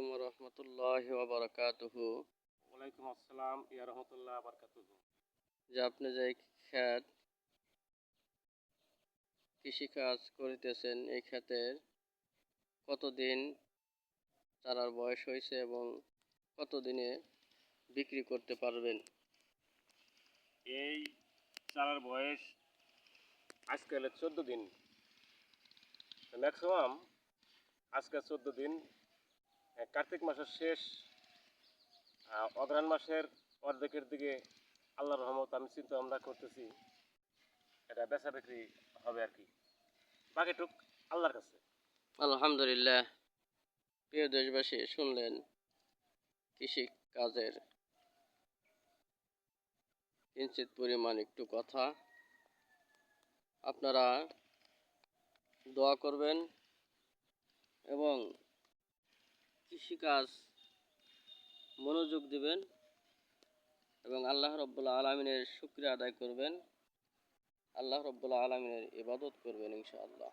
আলাইকুম রহমতুল্লাহি ওয়া বারাকাতুহু। ওয়ালাইকুম আসসালাম ইয়া রহমতুল্লাহ বারকাতুহু। যে আপনি যে ক্ষেত কৃষিকাজ করিতেছেন, এই ক্ষেতের কতদিন চারার বয়স হয়েছে এবং কতদিনে বিক্রি করতে পারবেন? এই চারার বয়স আজকে হলে 14 দিন, ম্যাক্সিমাম আজকে 14 দিন। কার্তিক মাসের শেষ, অগ্রহায়ণ মাসের অর্ধেকের দিকে আল্লাহর রহমত আমি চিন্তা ভাবনা করতেছি এটা বেচা বিক্রি হবে আর কি, বাকিটুক আল্লাহর কাছে। আলহামদুলিল্লাহ। প্রিয় দেশবাসী, শুনলেন কৃষি কাজের কিঞ্চিত পরিমাণ একটু কথা। আপনারা দোয়া করবেন এবং কৃষিকাজ মনোযোগ দিবেন এবং আল্লাহ রাব্বুল আলামিনের শুকরিয়া আদায় করবেন, আল্লাহ রাব্বুল আলামিনের ইবাদত করবেন ইনশাআল্লাহ।